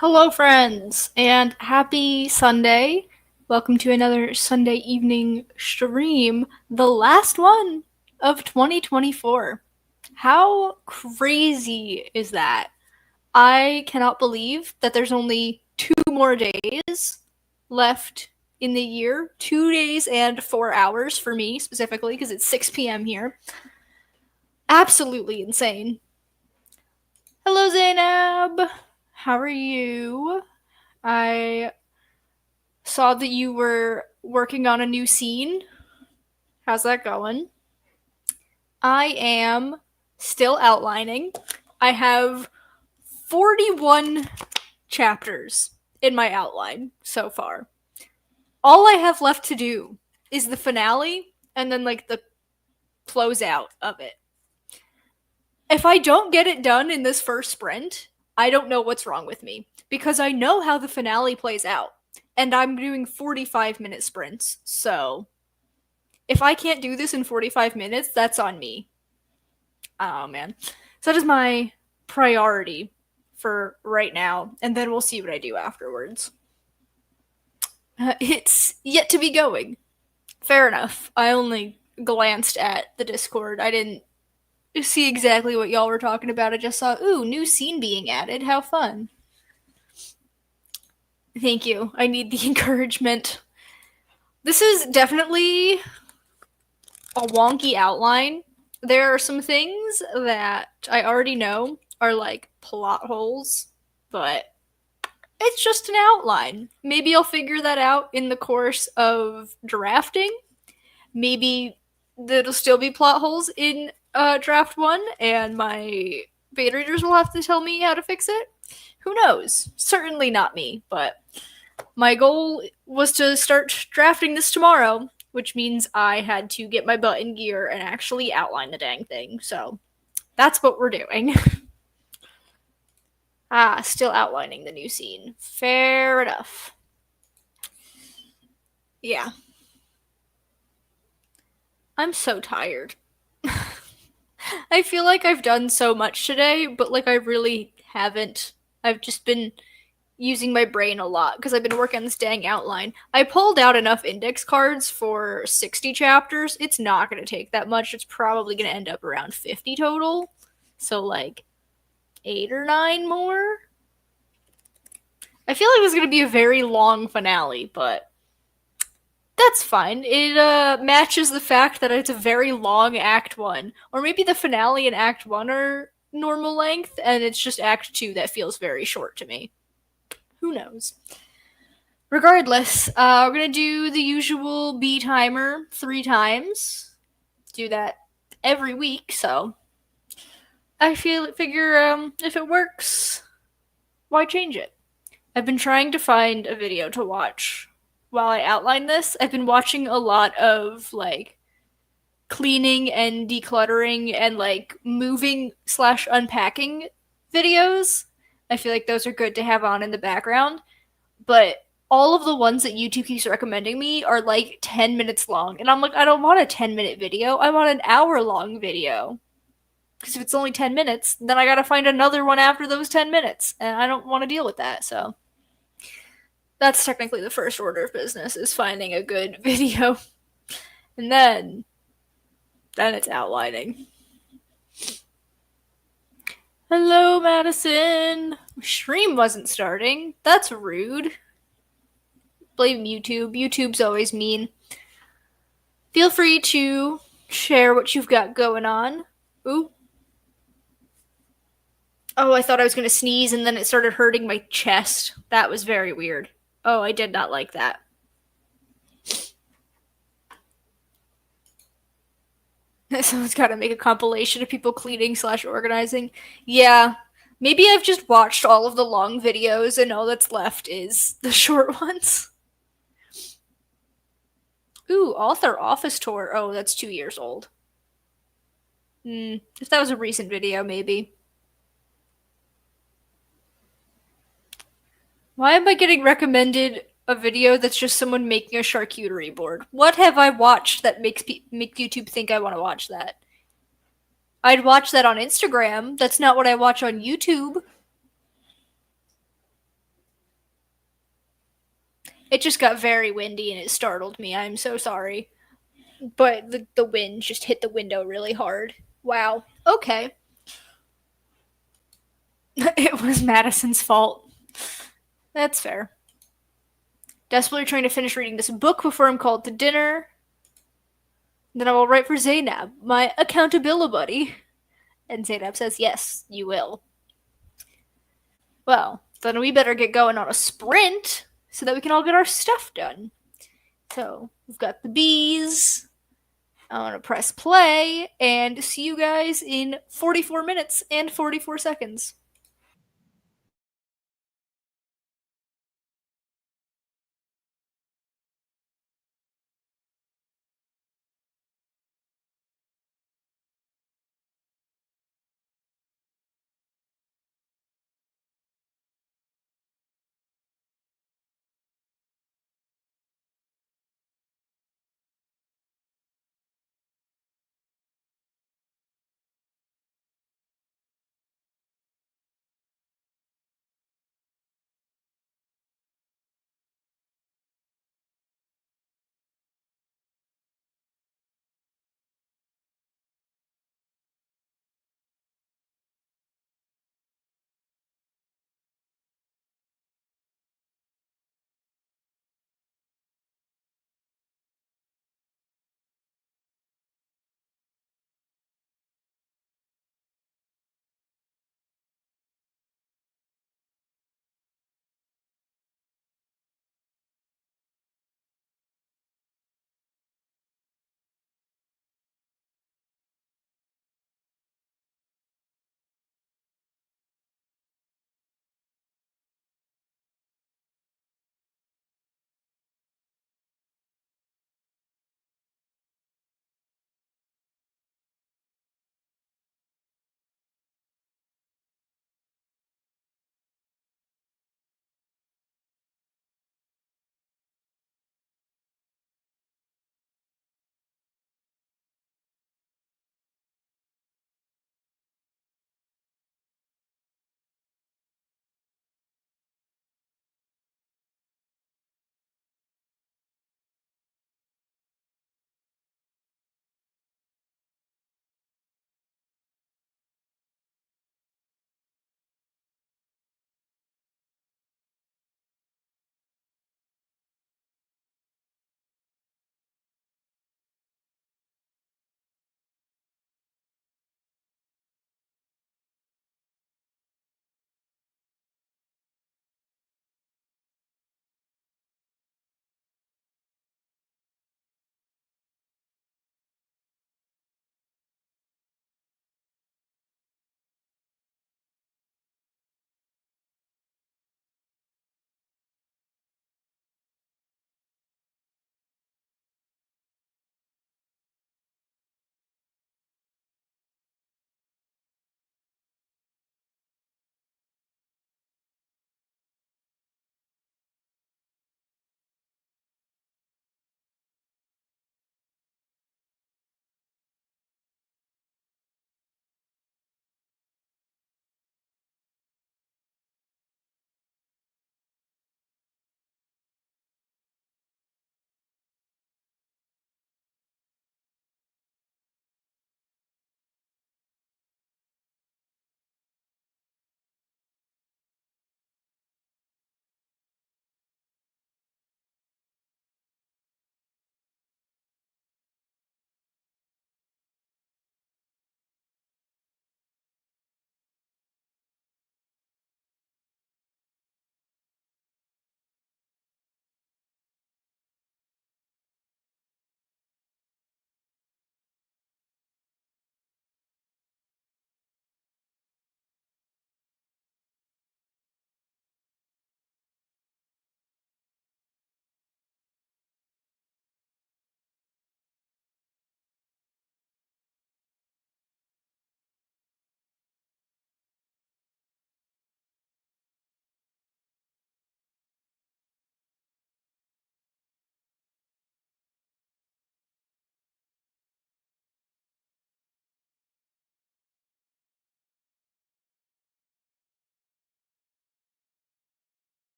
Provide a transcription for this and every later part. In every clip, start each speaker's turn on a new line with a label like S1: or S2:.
S1: Hello, friends, and happy Sunday. Welcome to another Sunday evening stream, the last one of 2024. How crazy is that? I cannot believe that there's only 2 more days left in the year. 2 days and 4 hours for me, specifically, because it's 6 p.m. here. Absolutely insane. Hello, Zainab. How are you? I saw that you were working on a new scene. How's that going? I am still outlining. I have 41 chapters in my outline so far. All I have left to do is the finale and then like the closeout of it. If I don't get it done in this first sprint, I don't know what's wrong with me because I know how the finale plays out and I'm doing 45-minute sprints. So if I can't do this in 45 minutes, that's on me. Oh man. So that is my priority for right now, and then we'll see what I do afterwards. It's yet to be going. Fair enough. I only glanced at the Discord. I didn't see exactly what y'all were talking about. I just saw, ooh, new scene being added. How fun. Thank you. I need the encouragement. This is definitely a wonky outline. There are some things that I already know are like plot holes, but it's just an outline. Maybe I'll figure that out in the course of drafting. Maybe there'll still be plot holes in draft one, and my beta readers will have to tell me how to fix it. Who knows? Certainly not me, but my goal was to start drafting this tomorrow, which means I had to get my butt in gear and actually outline the dang thing. So that's what we're doing. Still outlining the new scene. Fair enough. Yeah. I'm so tired. I feel like I've done so much today, but like I really haven't. I've just been using my brain a lot because I've been working on this dang outline. I pulled out enough index cards for 60 chapters. It's not going to take that much. It's probably going to end up around 50 total. So, like, 8 or 9 more? I feel like this is going to be a very long finale, but that's fine. It matches the fact that it's a very long Act 1. Or maybe the finale and Act 1 are normal length, and it's just Act 2 that feels very short to me. Who knows? Regardless, we're gonna do the usual B timer 3 times. Do that every week, so I figure if it works, why change it? I've been trying to find a video to watch while I outline this. I've been watching a lot of like cleaning and decluttering and like moving slash unpacking videos. I feel like those are good to have on in the background, but all of the ones that YouTube keeps recommending me are like 10 minutes long. And I'm like, I don't want a 10-minute video. I want an hour-long video. Because if it's only 10 minutes, then I gotta find another one after those 10 minutes. And I don't want to deal with that, so. That's technically the first order of business, is finding a good video. And then it's outlining. Hello, Madison. Stream wasn't starting. That's rude. Blame YouTube. YouTube's always mean. Feel free to share what you've got going on. Ooh. Oh, I thought I was going to sneeze and then it started hurting my chest. That was very weird. Oh, I did not like that. Someone's got to make a compilation of people cleaning slash organizing. Yeah, maybe I've just watched all of the long videos and all that's left is the short ones. Ooh, author office tour. Oh, that's 2 years old. If that was a recent video, maybe. Why am I getting recommended a video that's just someone making a charcuterie board? What have I watched that makes make YouTube think I want to watch that? I'd watch that on Instagram. That's not what I watch on YouTube. It just got very windy and it startled me. I'm so sorry. But the wind just hit the window really hard. Wow. Okay. It was Madison's fault. That's fair. Desperately trying to finish reading this book before I'm called to dinner. Then I will write for Zainab, my accountability buddy. And Zainab says, yes, you will. Well, then we better get going on a sprint so that we can all get our stuff done. So, we've got the bees. I'm gonna press play and see you guys in 44 minutes and 44 seconds.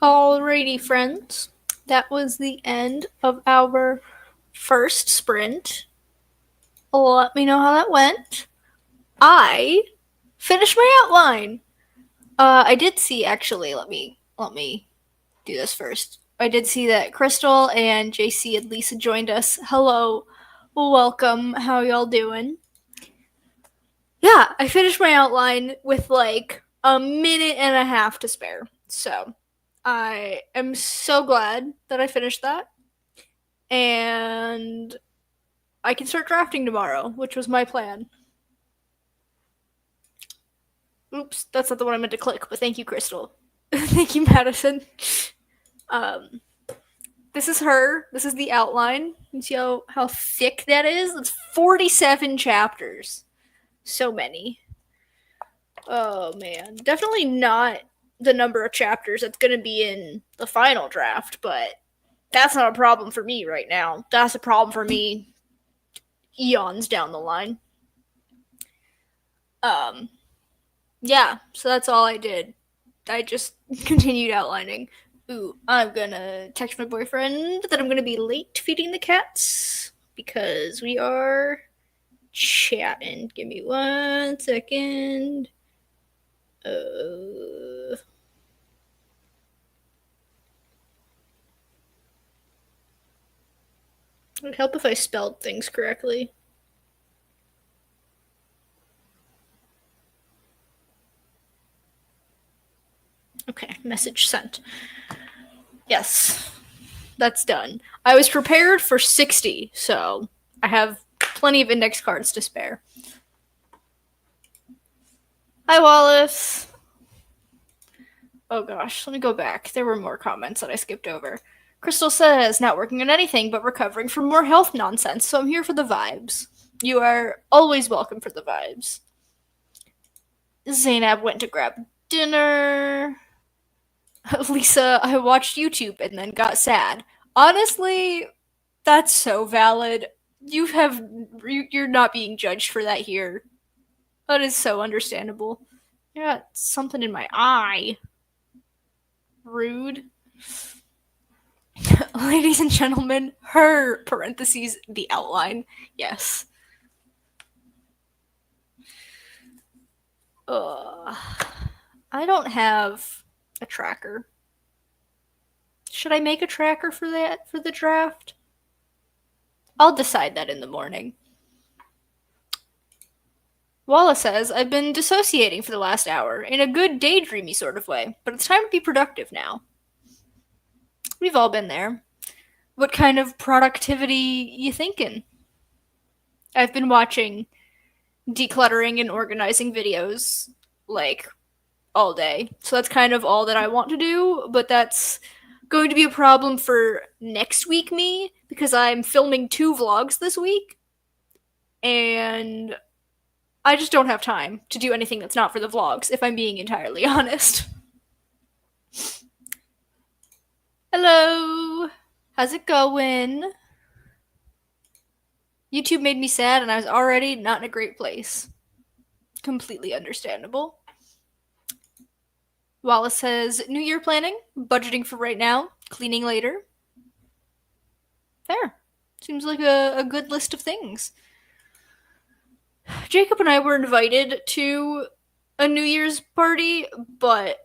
S1: Alrighty, friends. That was the end of our first sprint. Let me know how that went. I finished my outline. I did see actually. Let me do this first. I did see that Crystal and JC and Lisa joined us. Hello, welcome. How y'all doing? Yeah, I finished my outline with like a minute and a half to spare. So I am so glad that I finished that. And I can start drafting tomorrow, which was my plan. Oops, that's not the one I meant to click, but thank you, Crystal. Thank you, Madison. Um, this is her. This is the outline. You see how thick that is? It's 47 chapters. So many. Oh, man. Definitely not the number of chapters that's going to be in the final draft, but that's not a problem for me right now. That's a problem for me eons down the line. Yeah, so that's all I did. I just continued outlining. Ooh, I'm gonna text my boyfriend that I'm gonna be late feeding the cats because we are chatting. Give me 1 second. It would help if I spelled things correctly. Okay, message sent. Yes, that's done. I was prepared for 60, so I have plenty of index cards to spare. Hi, Wallace. Oh gosh, let me go back. There were more comments that I skipped over. Crystal says, not working on anything but recovering from more health nonsense, so I'm here for the vibes. You are always welcome for the vibes. Zainab went to grab dinner. Lisa, I watched YouTube and then got sad. Honestly, that's so valid. You're not being judged for that here. That is so understandable. I got something in my eye. Rude. Ladies and gentlemen, her parentheses, the outline. Yes. I don't have a tracker. Should I make a tracker for that for the draft? I'll decide that in the morning. Wallace says, I've been dissociating for the last hour, in a good daydreamy sort of way, but it's time to be productive now. We've all been there. What kind of productivity you thinking? I've been watching decluttering and organizing videos, like, all day. So that's kind of all that I want to do, but that's going to be a problem for next week me, because I'm filming 2 vlogs this week, and I just don't have time to do anything that's not for the vlogs, if I'm being entirely honest. Hello! How's it going? YouTube made me sad and I was already not in a great place. Completely understandable. Wallace says, New Year planning, budgeting for right now, cleaning later. Fair. Seems like a good list of things. Jacob and I were invited to a New Year's party, but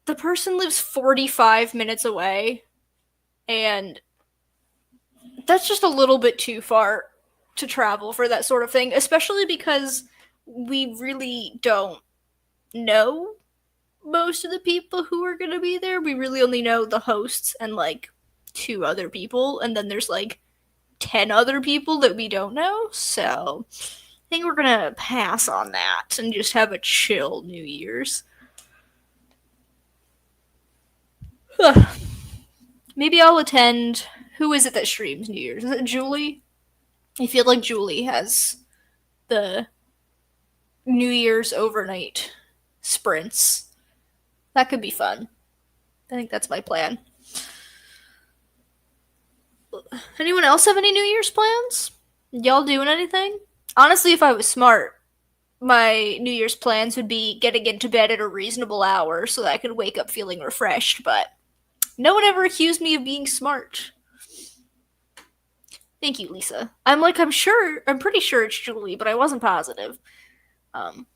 S1: the person lives 45 minutes away, and that's just a little bit too far to travel for that sort of thing, especially because we really don't know most of the people who are going to be there. We really only know the hosts and like 2 other people, and then there's like 10 other people that we don't know, so I think we're gonna pass on that and just have a chill New Year's. Maybe I'll attend. Who is it that streams New Year's? Is it Julie? I feel like Julie has the New Year's overnight sprints. That could be fun. I think that's my plan. Anyone else have any New Year's plans? Y'all doing anything? Honestly, if I was smart, my New Year's plans would be getting into bed at a reasonable hour so that I could wake up feeling refreshed, but No one ever accused me of being smart. Thank you, Lisa. I'm pretty sure it's Julie, but I wasn't positive. Um,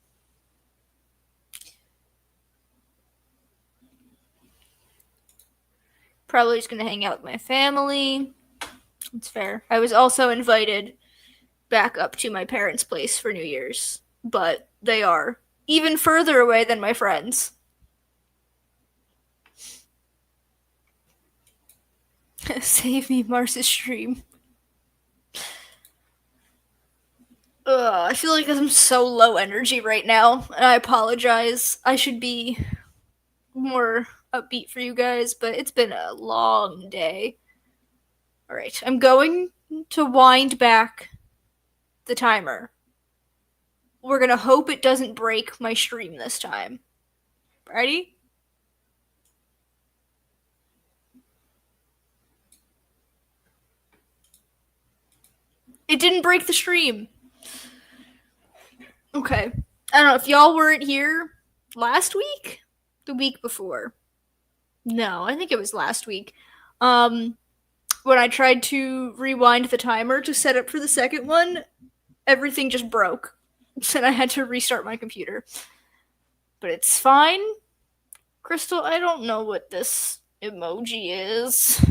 S1: Probably just gonna hang out with my family. It's fair. I was also invited back up to my parents' place for New Year's, but they are even further away than my friends. Save me, Mars's stream. I feel like I'm so low energy right now, and I apologize. I should be more upbeat for you guys, but it's been a long day. Alright, I'm going to wind back the timer. We're gonna hope it doesn't break my stream this time. Ready? It didn't break the stream. Okay. I don't know if y'all weren't here last week? The week before. No, I think it was last week. When I tried to rewind the timer to set up for the second one, everything just broke. And I had to restart my computer. But it's fine. Crystal, I don't know what this emoji is.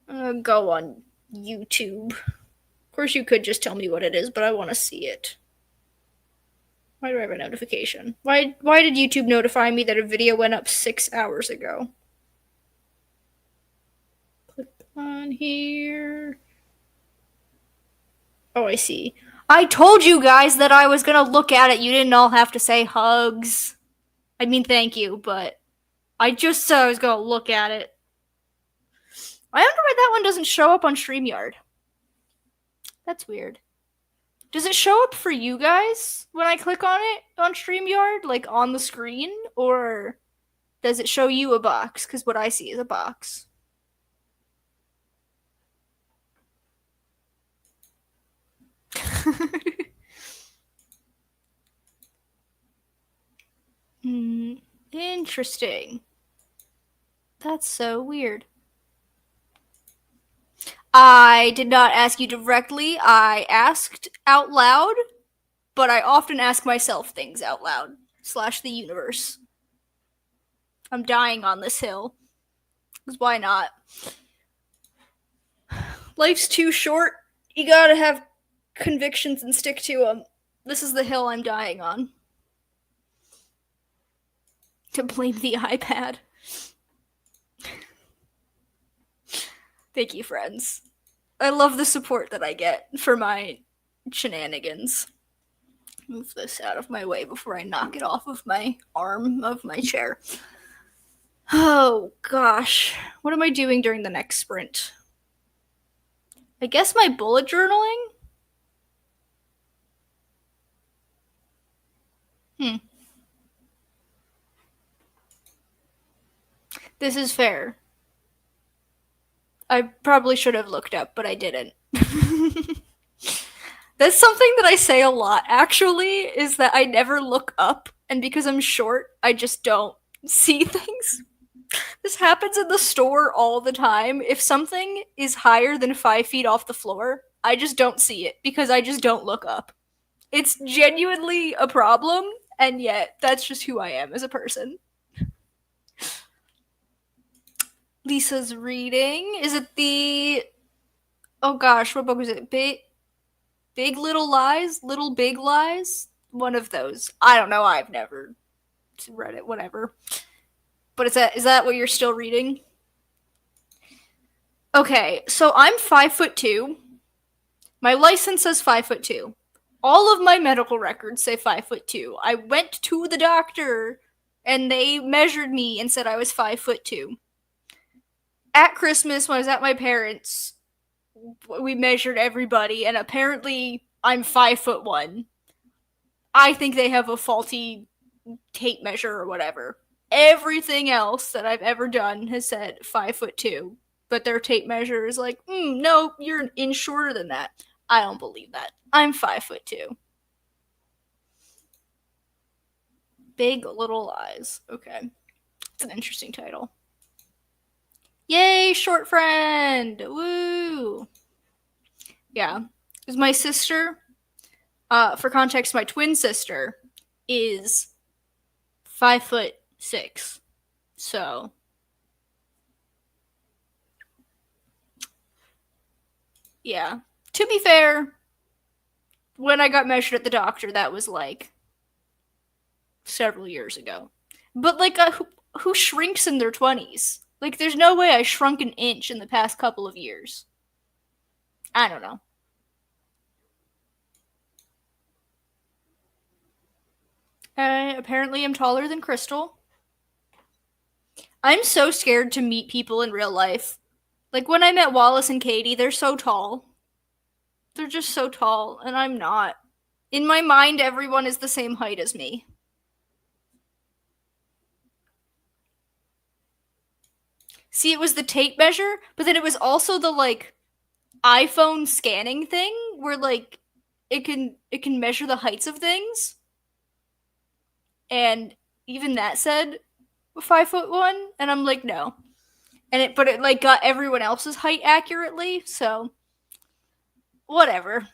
S1: I'm gonna go on YouTube. Of course, you could just tell me what it is, but I want to see it. Why do I have a notification? Why did YouTube notify me that a video went up 6 hours ago? Click on here. Oh, I see. I told you guys that I was gonna look at it. You didn't all have to say hugs. I mean, thank you, but I just said I was gonna look at it. I wonder why that one doesn't show up on StreamYard. That's weird. Does it show up for you guys when I click on it on StreamYard, like on the screen? Or does it show you a box? Because what I see is a box. Interesting. That's so weird. I did not ask you directly. I asked out loud, but I often ask myself things out loud. / the universe. I'm dying on this hill. Because why not? Life's too short. You gotta have convictions and stick to them. This is the hill I'm dying on. To blame the iPad. Thank you, friends. I love the support that I get for my shenanigans. Move this out of my way before I knock it off of my arm of my chair. Oh, gosh. What am I doing during the next sprint? I guess my bullet journaling? This is fair. I probably should have looked up, but I didn't. That's something that I say a lot, actually, is that I never look up, and because I'm short, I just don't see things. This happens in the store all the time. If something is higher than 5 feet off the floor, I just don't see it because I just don't look up. It's genuinely a problem, and yet that's just who I am as a person. Lisa's reading. Is it the... Oh gosh, what book was it? Big Little Lies? Little Big Lies? One of those. I don't know, I've never read it, whatever. But is that what you're still reading? Okay, so I'm 5'2". My license says 5'2". All of my medical records say 5'2". I went to the doctor and they measured me and said I was 5'2". At Christmas, when I was at my parents', we measured everybody, and apparently I'm 5'1". I think they have a faulty tape measure or whatever. Everything else that I've ever done has said 5'2", but their tape measure is like, no, you're an inch shorter than that. I don't believe that. I'm 5'2". Big Little Lies. Okay. It's an interesting title. Yay, short friend! Woo! Yeah. Because my sister, for context, my twin sister is 5'6". So, yeah. To be fair, when I got measured at the doctor, that was like several years ago. But like, who shrinks in their 20s? Like, there's no way I shrunk an inch in the past couple of years. I don't know. I apparently am taller than Crystal. I'm so scared to meet people in real life. Like when I met Wallace and Katie, they're so tall. They're just so tall, and I'm not. In my mind, everyone is the same height as me. See, it was the tape measure, but then it was also the like iPhone scanning thing where like it can measure the heights of things. And even that said 5'1", and I'm like, no. But it like got everyone else's height accurately, so whatever.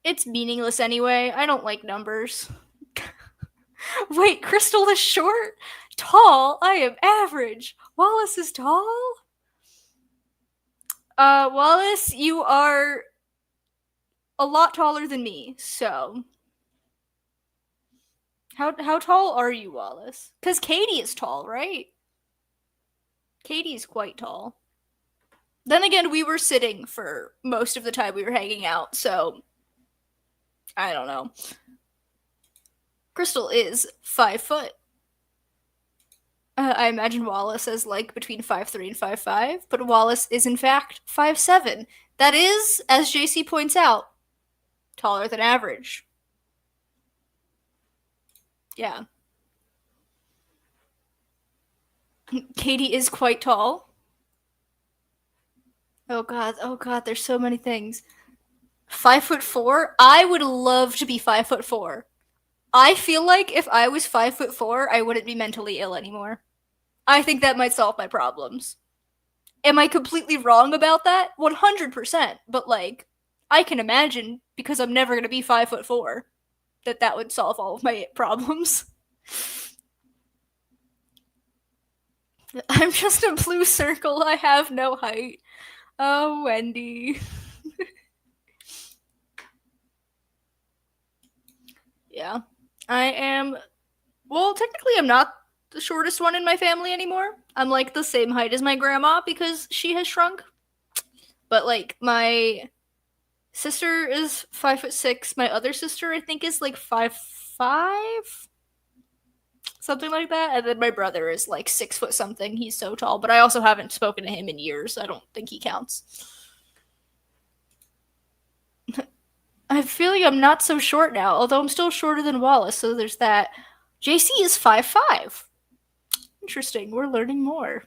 S1: It's meaningless anyway. I don't like numbers. Wait, Crystal is short? Tall? I am average. Wallace is tall? Wallace, you are a lot taller than me, so. How tall are you, Wallace? Because Katie is tall, right? Katie is quite tall. Then again, we were sitting for most of the time we were hanging out, so I don't know. Crystal is 5 foot. I imagine Wallace as like between 5'3" and 5'5", but Wallace is in fact 5'7". That is, as JC points out, taller than average. Yeah. Katie is quite tall. Oh god, there's so many things. 5'4"? I would love to be 5'4". I feel like if I was 5'4", I wouldn't be mentally ill anymore. I think that might solve my problems. Am I completely wrong about that? 100%. But like, I can imagine, because I'm never gonna be 5'4", that would solve all of my problems. I'm just a blue circle. I have no height. Oh, Wendy. Yeah. I am. Well, technically, I'm not the shortest one in my family anymore. I'm like the same height as my grandma because she has shrunk. But like, my sister is 5'6". My other sister, I think, is like 5'5", something like that. And then my brother is like 6 foot something. He's so tall, but I also haven't spoken to him in years. I don't think he counts. I feel like I'm not so short now, although I'm still shorter than Wallace, so there's that. JC is 5'5". Interesting. We're learning more.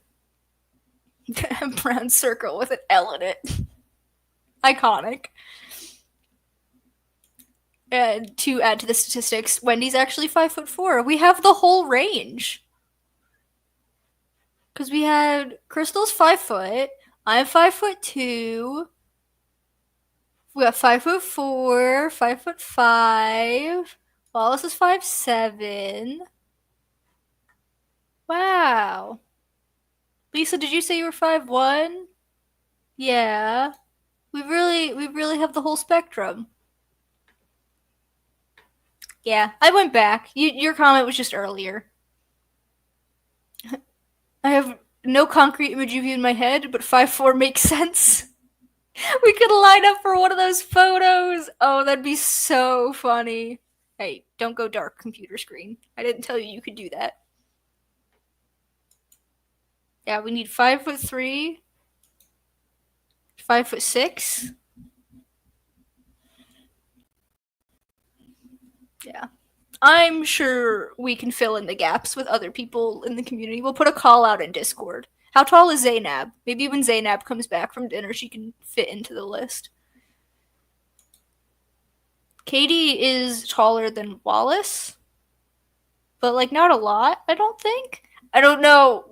S1: Brown circle with an L in it. Iconic. And to add to the statistics, Wendy's actually 5'4". We have the whole range. Because we had Crystal's 5 foot, I'm 5'2". We got 5'4", 5'5". Wallace is 5'7". Wow. Lisa, did you say you were 5'1"? Yeah. We really have the whole spectrum. Yeah, I went back. Your comment was just earlier. I have no concrete image of you in my head, but 5'4" makes sense. We could line up for one of those photos. Oh, that'd be so funny. Hey, don't go dark, computer screen. I didn't tell you you could do that. Yeah, we need 5'3", 5'6". Yeah. I'm sure we can fill in the gaps with other people in the community. We'll put a call out in Discord. How tall is Zainab? Maybe when Zainab comes back from dinner, she can fit into the list. Katie is taller than Wallace, but like not a lot, I don't think. I don't know.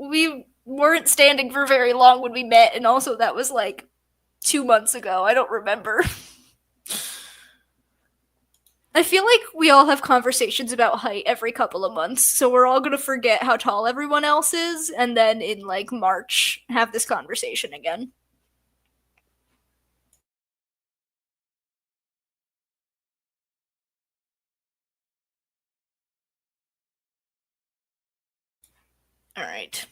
S1: weren't standing for very long when we met, and also that was like 2 months ago. I don't remember. I feel like we all have conversations about height every couple of months, so we're all gonna forget how tall everyone else is, and then in like March have this conversation again. All right.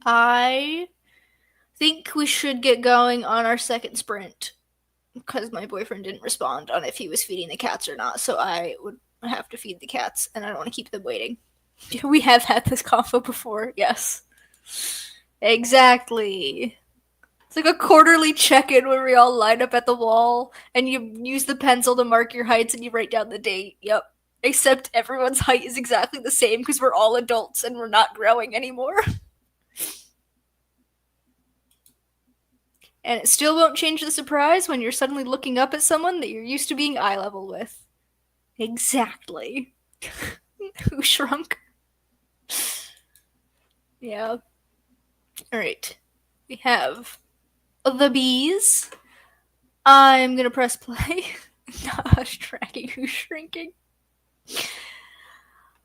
S1: I think we should get going on our second sprint because my boyfriend didn't respond on if he was feeding the cats or not, so I would have to feed the cats, and I don't want to keep them waiting. We have had this convo before, yes. Exactly. It's like a quarterly check in where we all line up at the wall and you use the pencil to mark your heights and you write down the date. Yep. Except everyone's height is exactly the same because we're all adults and we're not growing anymore. And it still won't change the surprise when you're suddenly looking up at someone that you're used to being eye level with. Exactly. Who shrunk? Yeah. Alright. We have the bees. I'm gonna press play. Not tracking who's shrinking.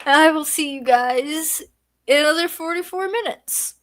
S1: I will see you guys in another 44 minutes.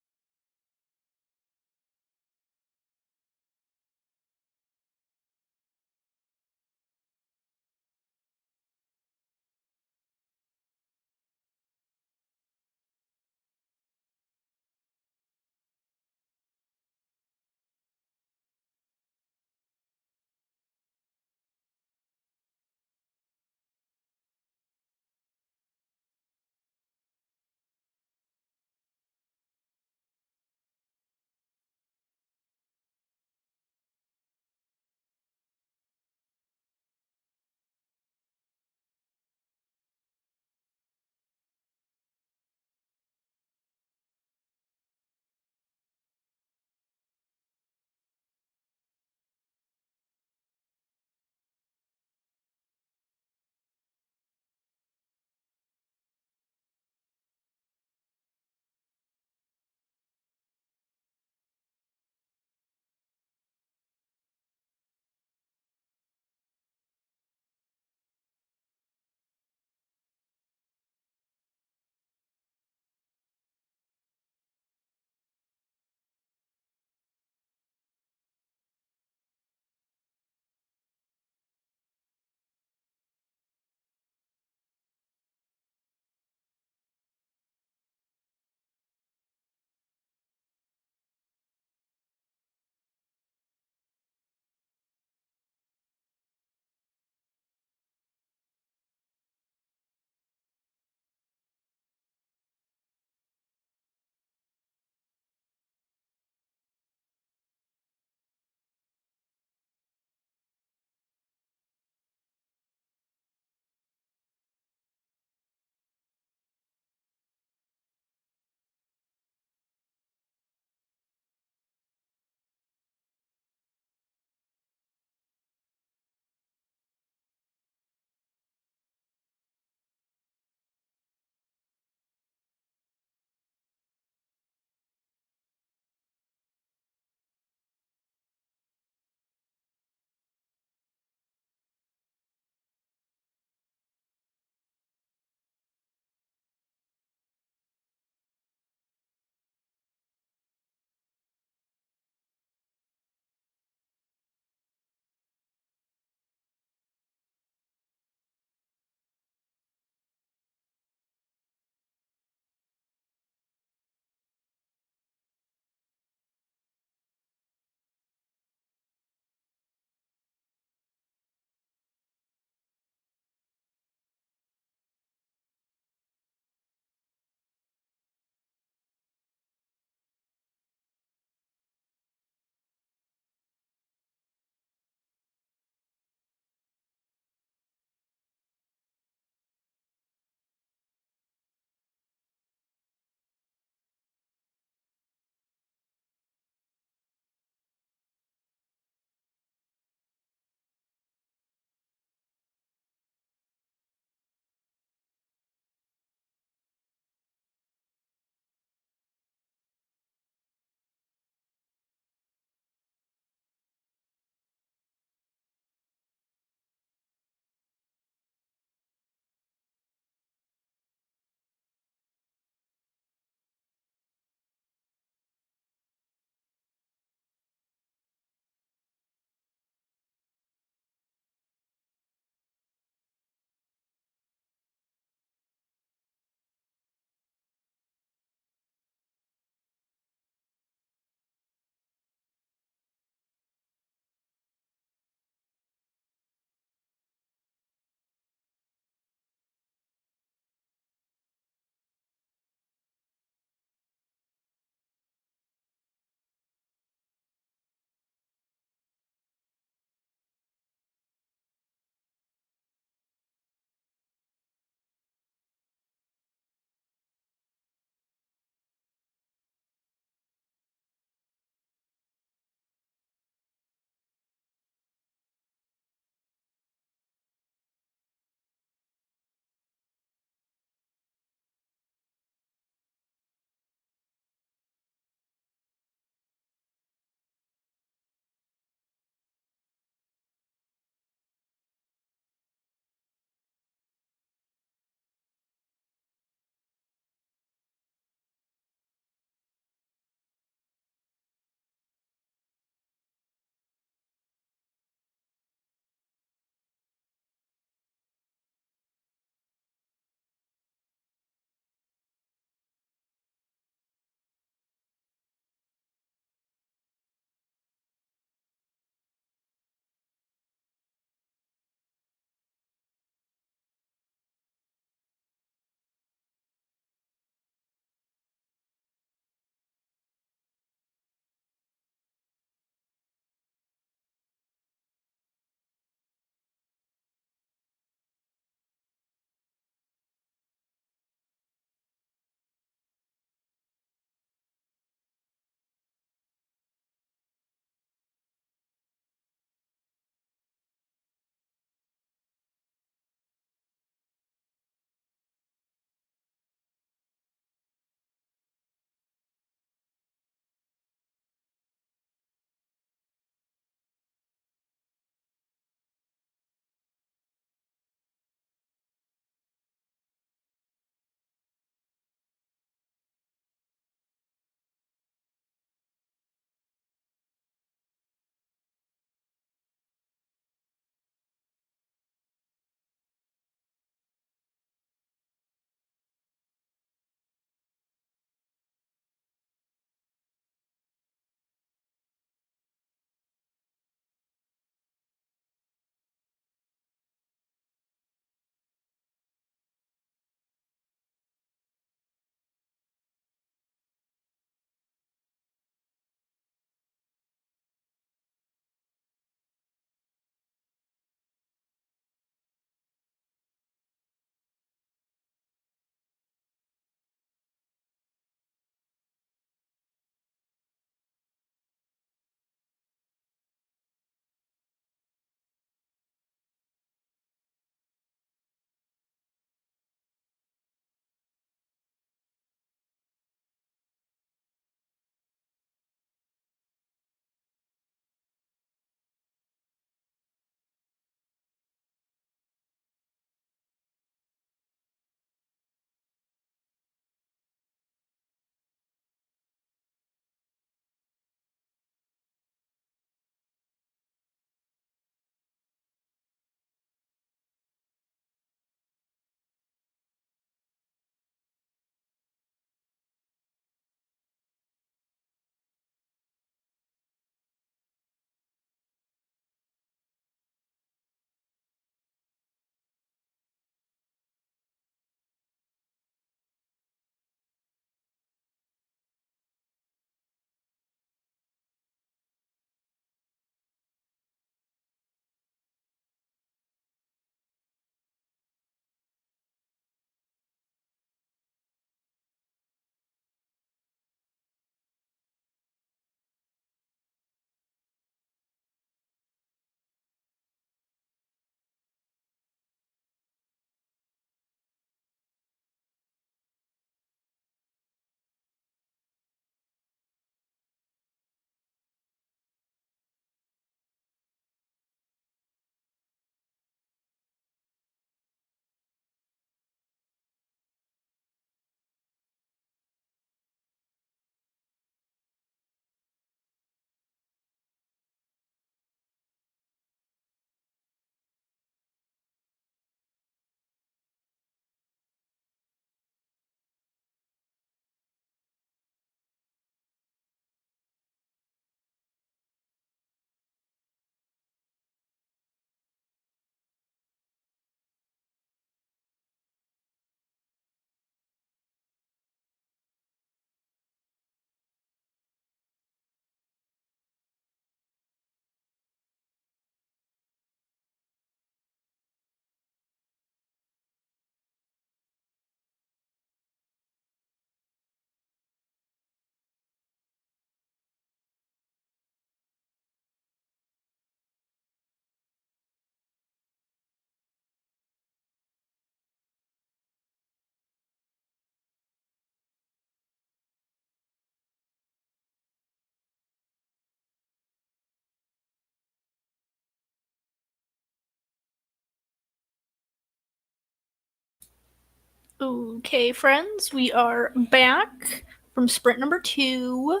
S1: Okay, friends, we are back from sprint number 2.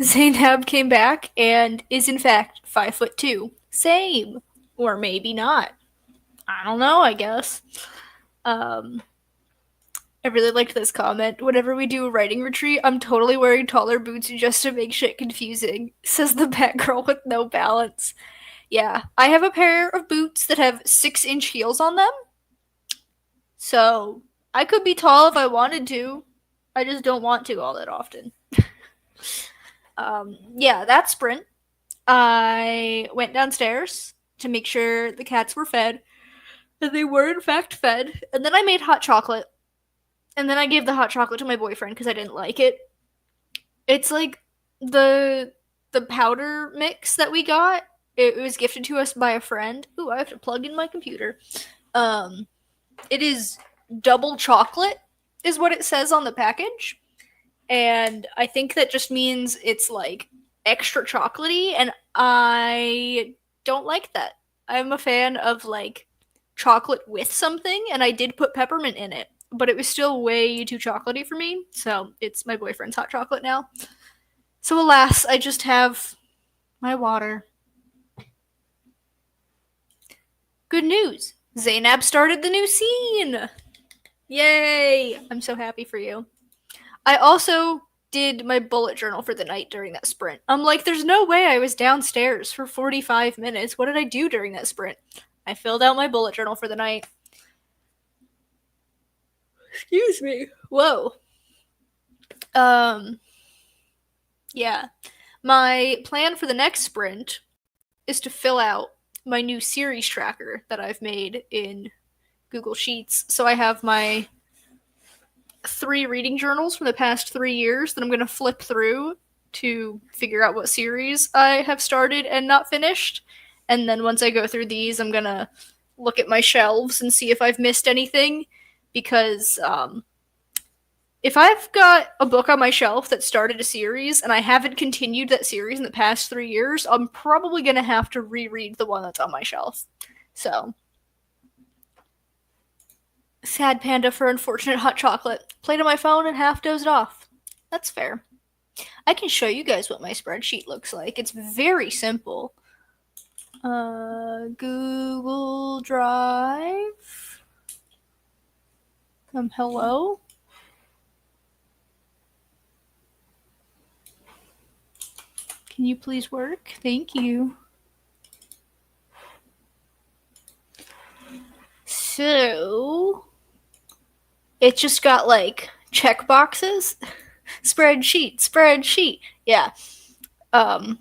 S1: Zainab came back and is in fact 5'2". Same. Or maybe not. I don't know, I guess. Um, I really liked this comment. Whenever we do a writing retreat, I'm totally wearing taller boots just to make shit confusing, says the Batgirl with no balance. Yeah, I have a pair of boots that have 6-inch heels on them. So I could be tall if I wanted to. I just don't want to all that often. Yeah, that sprint. I went downstairs to make sure the cats were fed, and they were in fact fed. And then I made hot chocolate, and then I gave the hot chocolate to my boyfriend because I didn't like it. It's like the powder mix that we got. It was gifted to us by a friend. Ooh, I have to plug in my computer. It is double chocolate, is what it says on the package. And I think that just means it's like extra chocolatey, and I don't like that. I'm a fan of like chocolate with something, and I did put peppermint in it, but it was still way too chocolatey for me, so it's my boyfriend's hot chocolate now. So alas, I just have my water. Good news! Zainab started the new scene! Yay! I'm so happy for you. I also did my bullet journal for the night during that sprint. I'm like, there's no way I was downstairs for 45 minutes. What did I do during that sprint? I filled out my bullet journal for the night. Excuse me. Whoa. Yeah. My plan for the next sprint is to fill out my new series tracker that I've made in Google Sheets. So I have my 3 reading journals from the past 3 years that I'm going to flip through to figure out what series I have started and not finished. And then once I go through these, I'm going to look at my shelves and see if I've missed anything. Because if I've got a book on my shelf that started a series and I haven't continued that series in the past 3 years, I'm probably going to have to reread the one that's on my shelf. So, sad panda for unfortunate hot chocolate. Played on my phone and half dozed off. That's fair. I can show you guys what my spreadsheet looks like. It's very simple. Google Drive. Hello? Can you please work? Thank you. So, it just got like check boxes. Spreadsheet. Yeah. It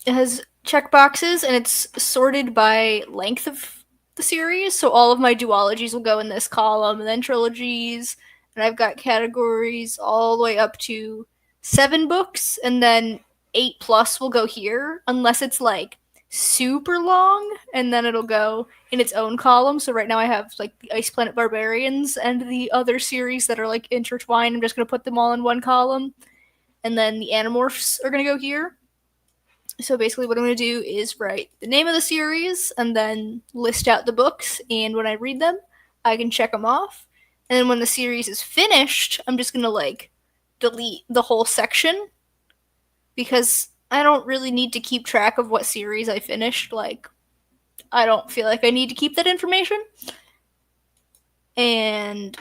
S1: has check boxes and it's sorted by length of the series. So all of my duologies will go in this column, and then trilogies. And I've got categories all the way up to 7 books, and then 8 plus will go here, unless it's like super long, and then it'll go in its own column. So right now I have like the Ice Planet Barbarians and the other series that are like intertwined. I'm just going to put them all in one column. And then the Animorphs are going to go here. So basically what I'm going to do is write the name of the series and then list out the books, and when I read them, I can check them off. And then when the series is finished, I'm just going to like delete the whole section, because I don't really need to keep track of what series I finished. Like, I don't feel like I need to keep that information. And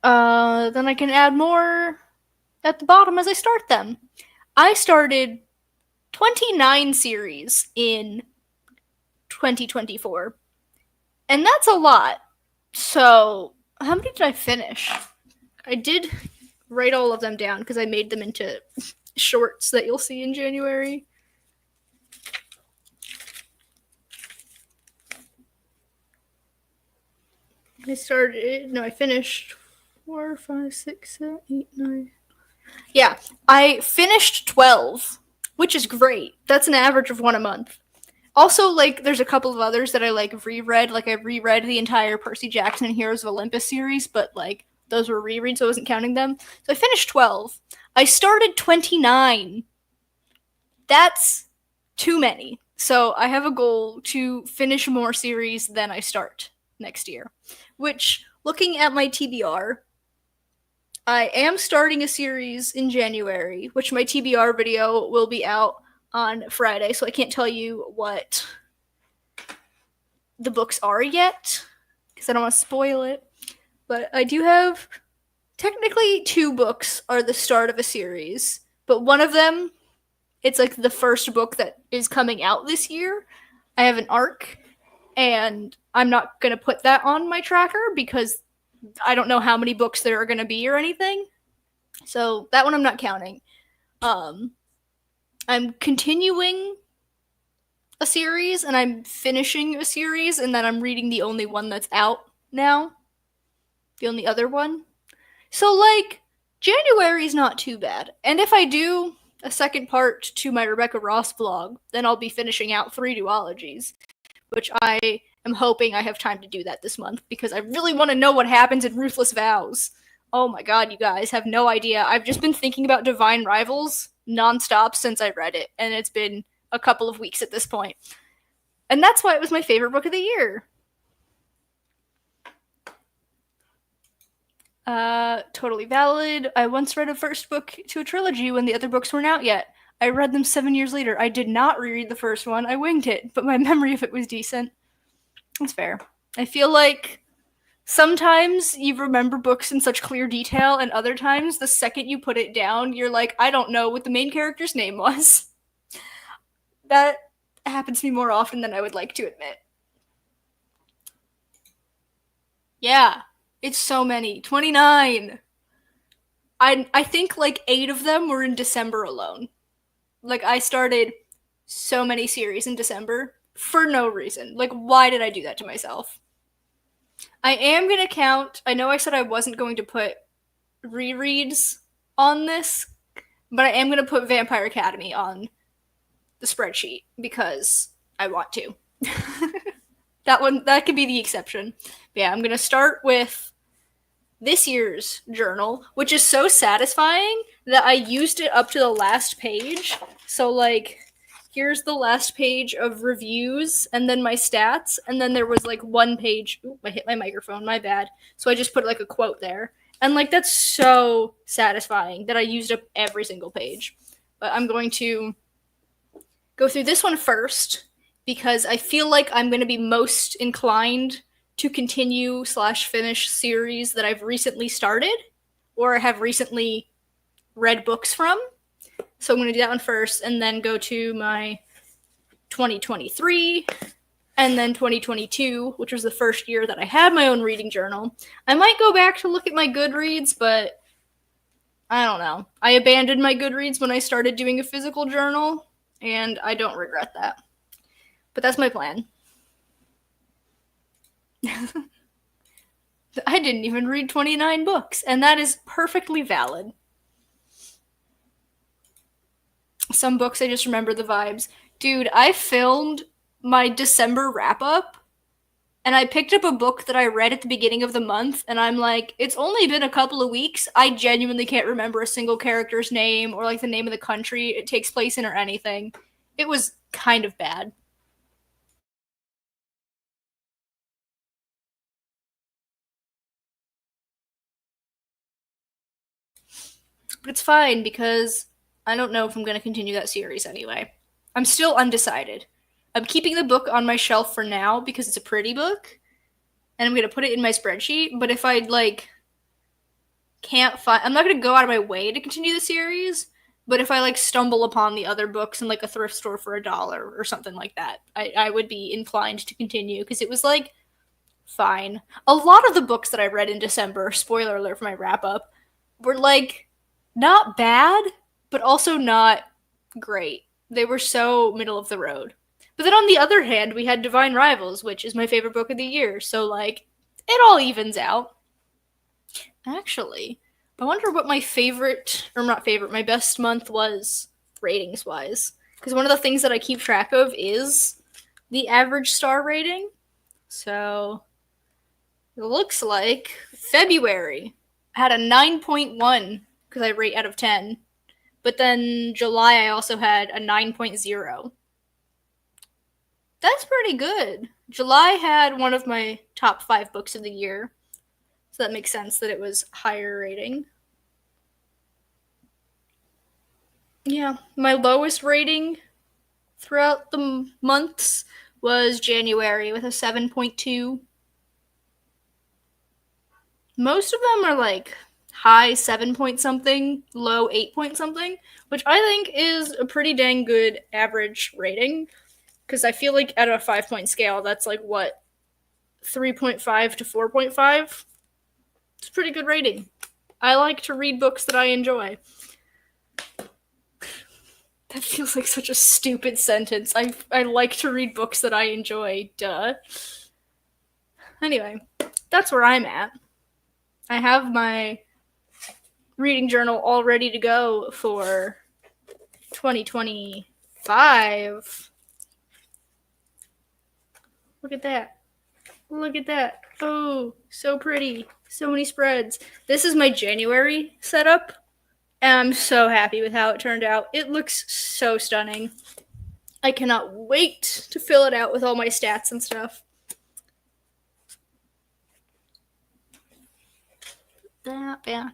S1: then I can add more at the bottom as I start them. I started 29 series in 2024. And that's a lot. So, how many did I finish? I did write all of them down because I made them into shorts that you'll see in January. I finished 4, 5, 6, 7, 8, 9. Yeah, I finished 12, which is great. That's an average of 1 a month. Also, like, there's a couple of others that I, like, reread. Like, I reread the entire Percy Jackson and Heroes of Olympus series, but, like, those were rereads, so I wasn't counting them. So I finished 12. I started 29. That's too many. So I have a goal to finish more series than I start next year, which looking at my TBR, I am starting a series in January, which my TBR video will be out on Friday, so I can't tell you what the books are yet, because I don't want to spoil it. But I do have, technically 2 books are the start of a series, but one of them, it's like the first book that is coming out this year. I have an arc, and I'm not going to put that on my tracker because I don't know how many books there are going to be or anything. So that one I'm not counting. I'm continuing a series and I'm finishing a series, and then I'm reading the only one that's out now. The only other one. So, like, January's not too bad. And if I do a second part to my Rebecca Ross vlog, then I'll be finishing out 3 duologies, which I am hoping I have time to do that this month because I really want to know what happens in Ruthless Vows. Oh my god, you guys have no idea. I've just been thinking about Divine Rivals nonstop since I read it, and it's been a couple of weeks at this point. And that's why it was my favorite book of the year. Totally valid. I once read a first book to a trilogy when the other books weren't out yet. I read them 7 years later. I did not reread the first one. I winged it, but my memory of it was decent. That's fair. I feel like sometimes you remember books in such clear detail, and other times, the second you put it down, you're like, I don't know what the main character's name was. That happens to me more often than I would like to admit. Yeah, it's so many. 29! I think like 8 of them were in December alone. Like, I started so many series in December for no reason. Like, why did I do that to myself? I am going to count, I know I said I wasn't going to put rereads on this, but I am going to put Vampire Academy on the spreadsheet because I want to. That could be the exception. But yeah, I'm going to start with this year's journal, which is so satisfying that I used it up to the last page. So, like, here's the last page of reviews and then my stats, and then there was like one page. Ooh, I hit my microphone, my bad. So I just put like a quote there. And like, that's so satisfying that I used up every single page. But I'm going to go through this one first because I feel like I'm going to be most inclined to continue / finish series that I've recently started or have recently read books from. So I'm going to do that one first and then go to my 2023 and then 2022, which was the first year that I had my own reading journal. I might go back to look at my Goodreads, but I don't know. I abandoned my Goodreads when I started doing a physical journal, and I don't regret that. But that's my plan. I didn't even read 29 books, and that is perfectly valid. Some books I just remember the vibes. Dude, I filmed my December wrap-up, and I picked up a book that I read at the beginning of the month, and I'm like, it's only been a couple of weeks. I genuinely can't remember a single character's name or like the name of the country it takes place in or anything. It was kind of bad. But it's fine because I don't know if I'm going to continue that series anyway. I'm still undecided. I'm keeping the book on my shelf for now because it's a pretty book, and I'm going to put it in my spreadsheet, but if I, like, can't find... I'm not going to go out of my way to continue the series, but if I, like, stumble upon the other books in, like, a thrift store for $1 or something like that, I would be inclined to continue, because it was, like, fine. A lot of the books that I read in December, spoiler alert for my wrap-up, were, like, not bad, but also not great. They were so middle of the road. But then on the other hand, we had Divine Rivals, which is my favorite book of the year, so, like, it all evens out. Actually, I wonder what my my best month was, ratings-wise. Because one of the things that I keep track of is the average star rating. So, it looks like February had a 9.1, because I rate out of 10. But then July I also had a 9.0. That's pretty good. July had one of my top 5 books of the year. So that makes sense that it was higher rating. Yeah, my lowest rating throughout the months was January with a 7.2. Most of them are like high 7 point something, low 8 point something, which I think is a pretty dang good average rating. Because I feel like at a 5 point scale, that's like what, 3.5 to 4.5? It's a pretty good rating. I like to read books that I enjoy. That feels like such a stupid sentence. I like to read books that I enjoy. Duh. Anyway, that's where I'm at. I have my reading journal all ready to go for 2025. Look at that. Look at that. Oh, so pretty. So many spreads. This is my January setup, and I'm so happy with how it turned out. It looks so stunning. I cannot wait to fill it out with all my stats and stuff. That back.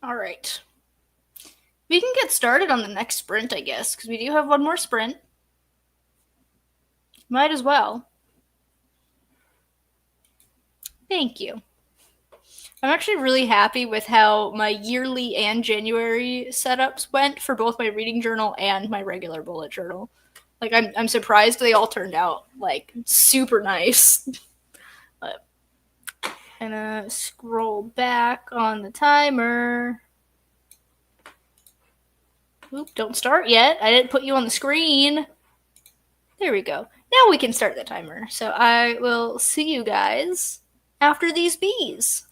S1: All right. We can get started on the next sprint, I guess, because we do have one more sprint. Might as well. Thank you. I'm actually really happy with how my yearly and January setups went for both my reading journal and my regular bullet journal. Like I'm surprised they all turned out like super nice. But I'm gonna scroll back on the timer. Oop, don't start yet. I didn't put you on the screen. There we go. Now we can start the timer. So I will see you guys after these bees.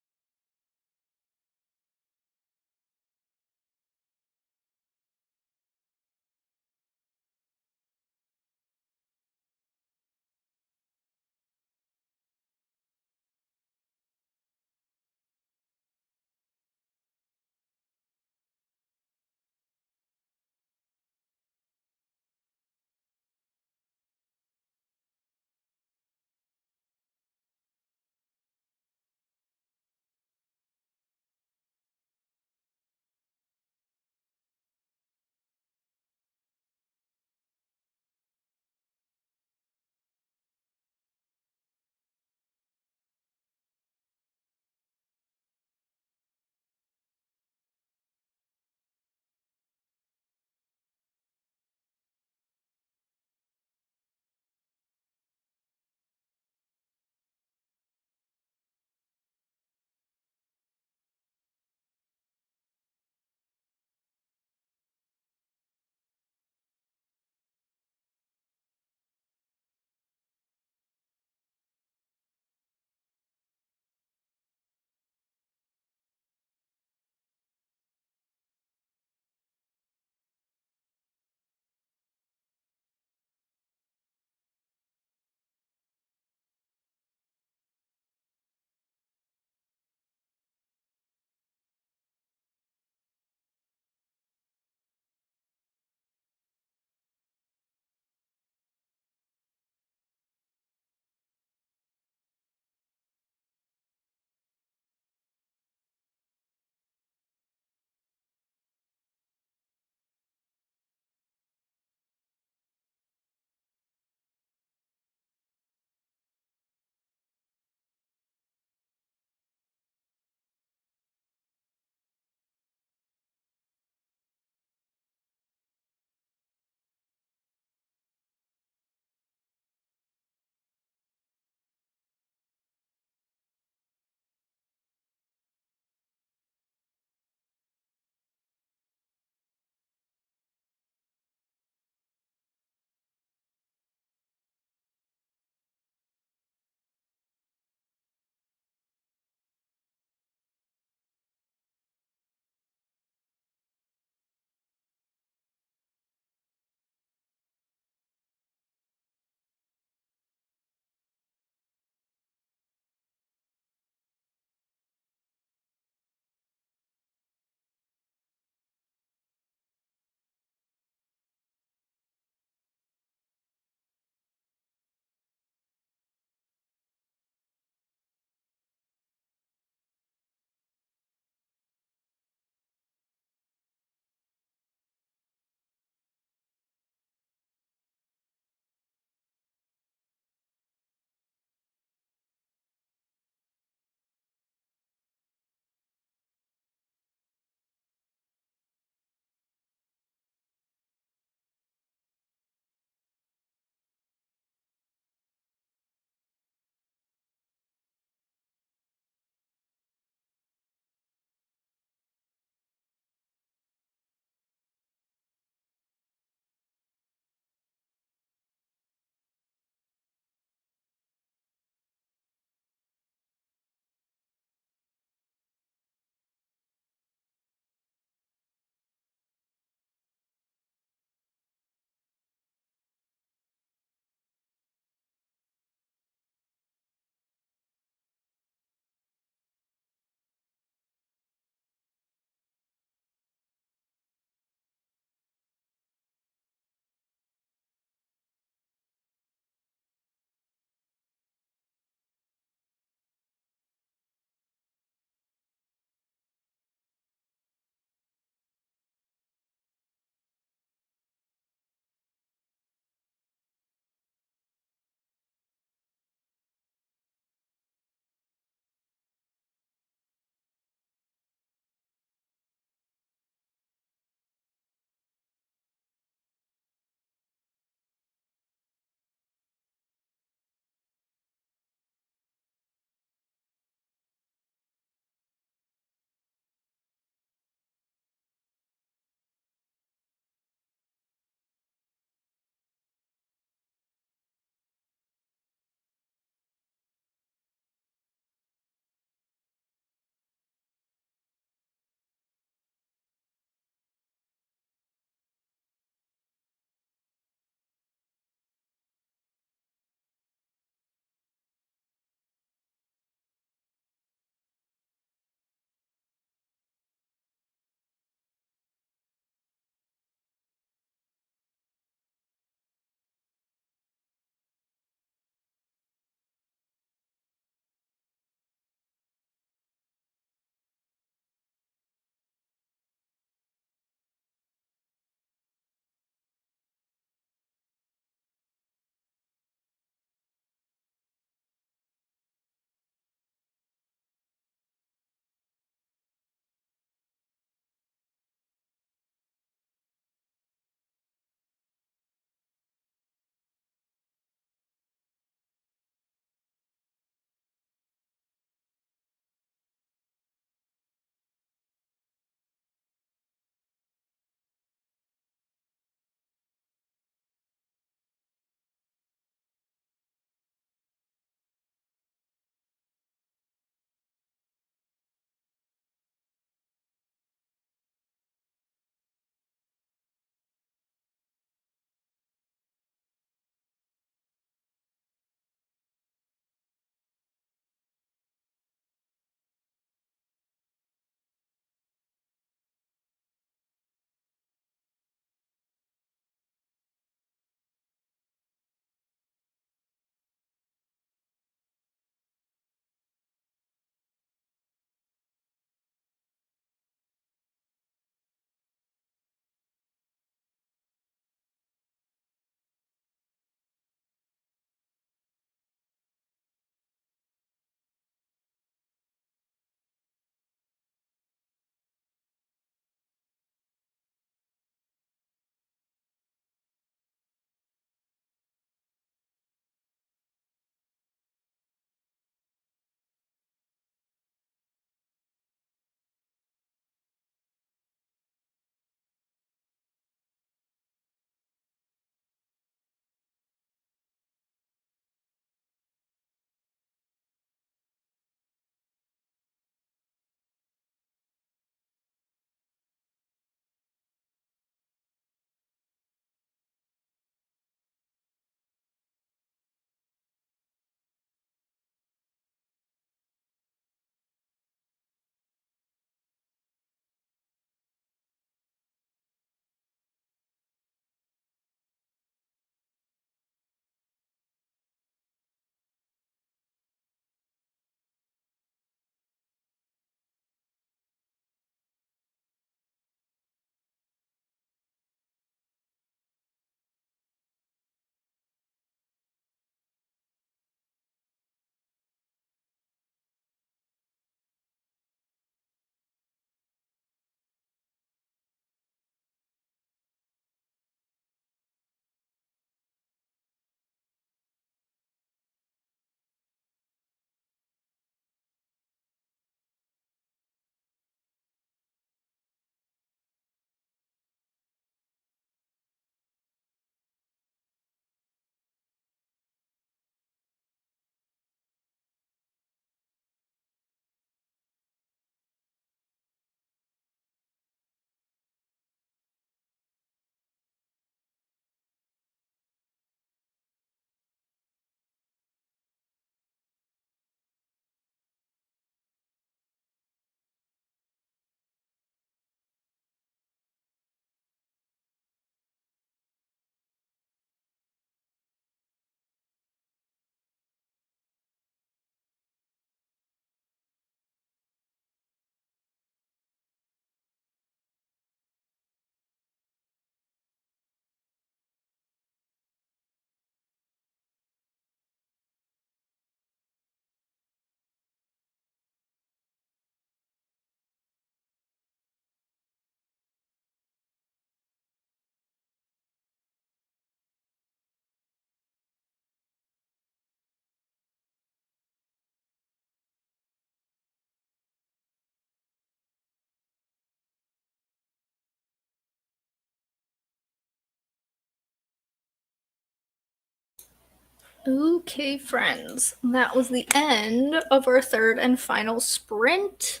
S1: Okay, friends, that was the end of our third and final sprint.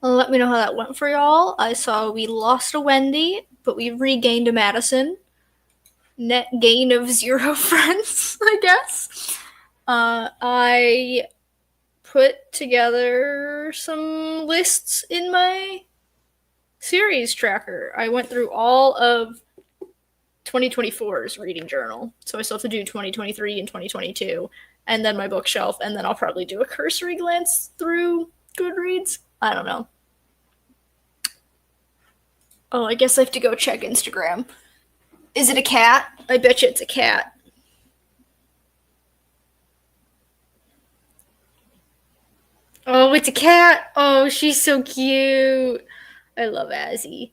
S1: Let me know how that went for y'all. I saw we lost a Wendy, but we regained a Madison. Net gain of 0 friends, I guess. I put together some lists in my series tracker. I went through all of 2024's reading journal, so I still have to do 2023 and 2022, and then my bookshelf, and then I'll probably do a cursory glance through Goodreads. I don't know. Oh, I guess I have to go check Instagram. Is it a cat? I bet you it's a cat. Oh, it's a cat. Oh, she's so cute. I love Azzy.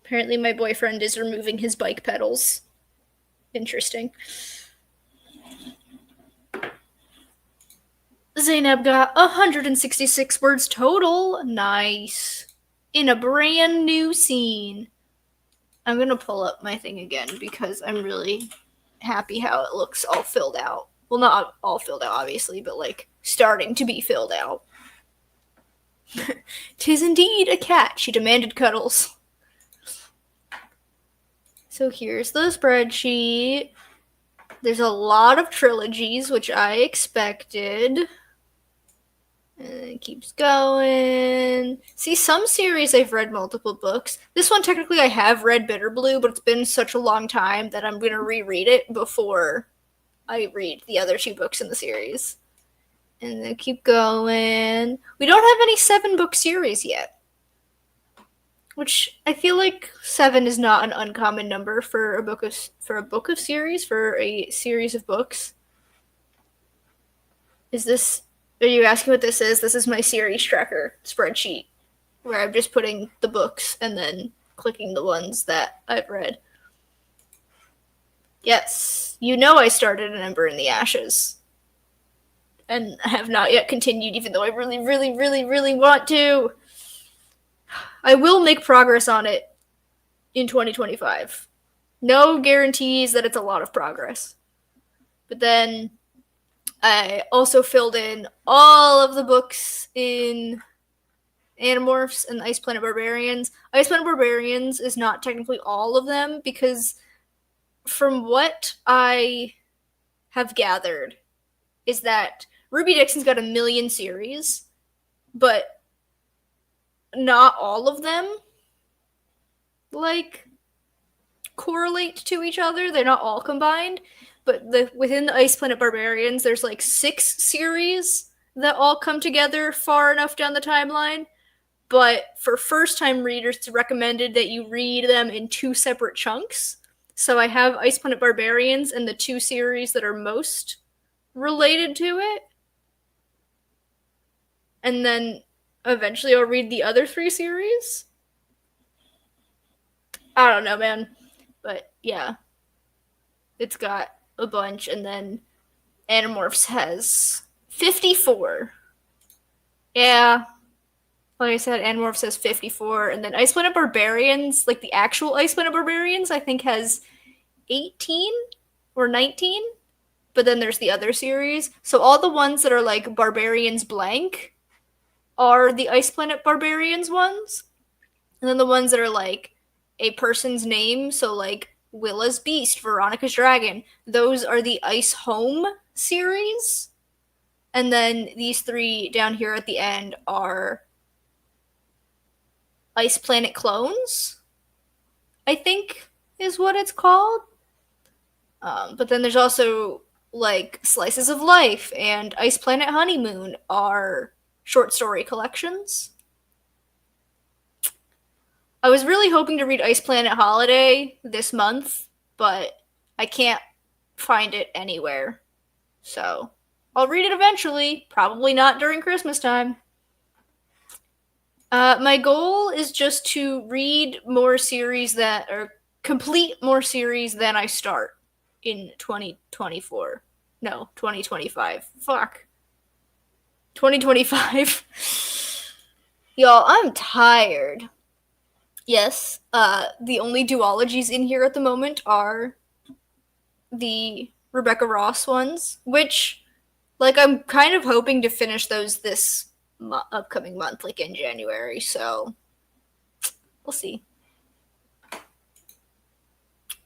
S1: Apparently, my boyfriend is removing his bike pedals. Interesting. Zainab got 166 words total. Nice. In a brand new scene. I'm gonna pull up my thing again because I'm really happy how it looks all filled out. Well, not all filled out, obviously, but like starting to be filled out. 'Tis indeed a cat. She demanded cuddles. So here's the spreadsheet. There's a lot of trilogies, which I expected. And it keeps going. See, some series I've read multiple books. This one, technically, I have read Bitter Blue, but it's been such a long time that I'm going to reread it before I read the other 2 books in the series. And then keep going. We don't have any 7-book series yet, which I feel like 7 is not an uncommon number for a book of series, for a series of books. Are you asking what this is? This is my series tracker spreadsheet, where I'm just putting the books and then clicking the ones that I've read. Yes, you know I started An Ember in the Ashes. And have not yet continued, even though I really, really, really, really want to. I will make progress on it in 2025. No guarantees that it's a lot of progress. But then I also filled in all of the books in Animorphs and Ice Planet Barbarians. Ice Planet Barbarians is not technically all of them because from what I have gathered is that Ruby Dixon's got 1,000,000 series, but not all of them like correlate to each other. They're not all combined, but within the Ice Planet Barbarians, there's like 6 series that all come together far enough down the timeline. But for first-time readers, it's recommended that you read them in 2 separate chunks. So I have Ice Planet Barbarians and the 2 series that are most related to it. And then eventually I'll read the other 3 series. I don't know, man. But yeah. It's got a bunch, and then Animorphs has 54. Yeah. Like I said, Animorphs has 54, and then Ice Planet Barbarians, like the actual Ice Planet Barbarians, I think has 18 or 19. But then there's the other series. So all the ones that are like Barbarians blank are the Ice Planet Barbarians ones. And then the ones that are like a person's name, so like Willa's Beast, Veronica's Dragon, those are the Ice Home series. And then these 3 down here at the end are Ice Planet Clones, I think is what it's called. But then there's also like Slices of Life and Ice Planet Honeymoon are short story collections. I was really hoping to read Ice Planet Holiday this month, but I can't find it anywhere. So I'll read it eventually, probably not during Christmas time. My goal is just to read more series or complete more series than I start in 2024. No, 2025. Fuck. 2025. Y'all, I'm tired. Yes, the only duologies in here at the moment are the Rebecca Ross ones, which, like, I'm kind of hoping to finish those this upcoming month, like in January, so we'll see.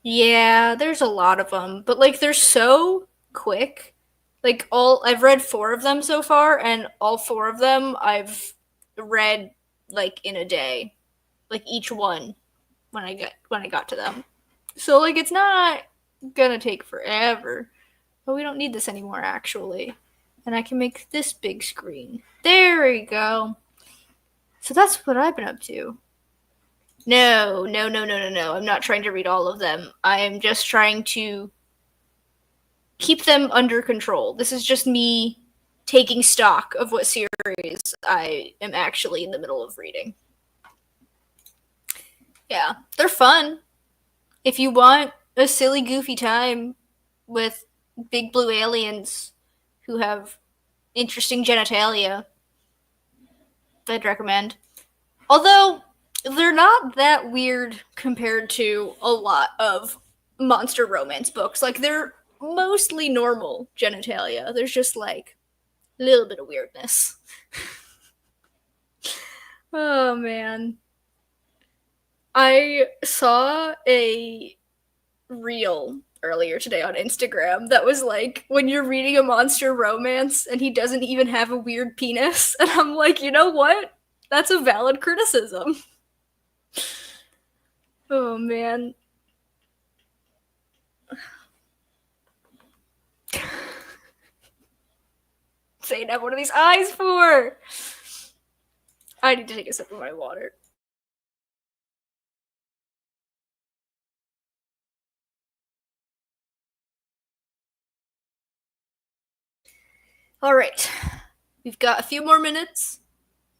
S1: Yeah, there's a lot of them, but like they're so quick. Like I've read 4 of them so far, and all 4 of them I've read like in a day, like each one when I got to them. So like it's not gonna take forever, but we don't need this anymore actually, and I can make this big screen. There we go. So that's what I've been up to. No, no, no, no, no, no. I'm not trying to read all of them. I am just trying to keep them under control. This is just me taking stock of what series I am actually in the middle of reading. Yeah, they're fun. If you want a silly, goofy time with big blue aliens who have interesting genitalia, I'd recommend. Although, they're not that weird compared to a lot of monster romance books. Like, they're mostly normal genitalia. There's just, like, a little bit of weirdness. Oh, man. I saw a reel earlier today on Instagram that was like, when you're reading a monster romance and he doesn't even have a weird penis. And I'm like, you know what? That's a valid criticism. Oh, man. Saying I have one of these eyes for. I need to take a sip of my water. All right, we've got a few more minutes.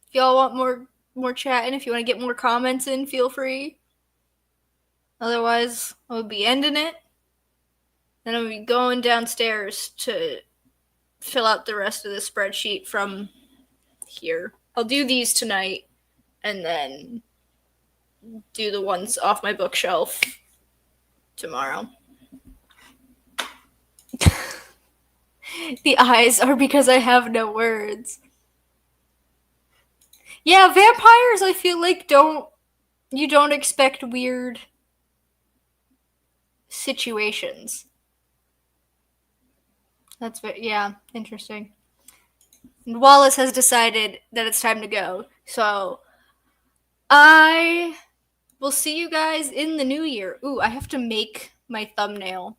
S1: If y'all want more chatting, if you want to get more comments in, feel free. Otherwise, I'll be ending it. Then I'll be going downstairs to fill out the rest of the spreadsheet from here. I'll do these tonight, and then do the ones off my bookshelf tomorrow. The eyes are because I have no words. Yeah, vampires, I feel like you don't expect weird situations. Yeah, interesting. And Wallace has decided that it's time to go. So I will see you guys in the new year. Ooh, I have to make my thumbnail.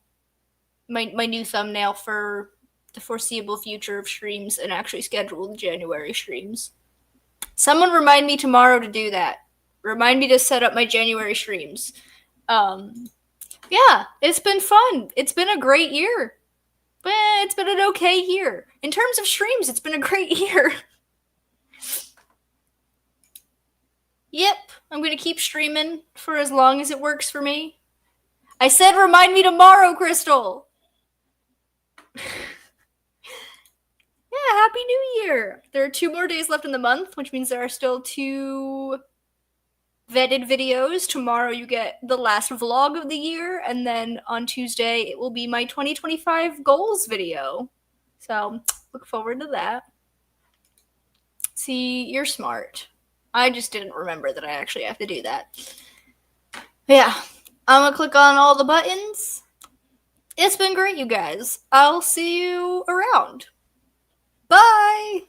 S1: My new thumbnail for the foreseeable future of streams and actually schedule the January streams. Someone remind me tomorrow to do that. Remind me to set up my January streams. Yeah, it's been fun. It's been a great year. But it's been an okay year. In terms of streams, it's been a great year. Yep, I'm going to keep streaming for as long as it works for me. I said remind me tomorrow, Crystal. Yeah, Happy New Year. There are 2 more days left in the month, which means there are still 2 vetted videos. Tomorrow you get the last vlog of the year, and then on Tuesday it will be my 2025 goals video. So, look forward to that. See, you're smart. I just didn't remember that I actually have to do that. Yeah, I'm gonna click on all the buttons. It's been great, you guys. I'll see you around. Bye!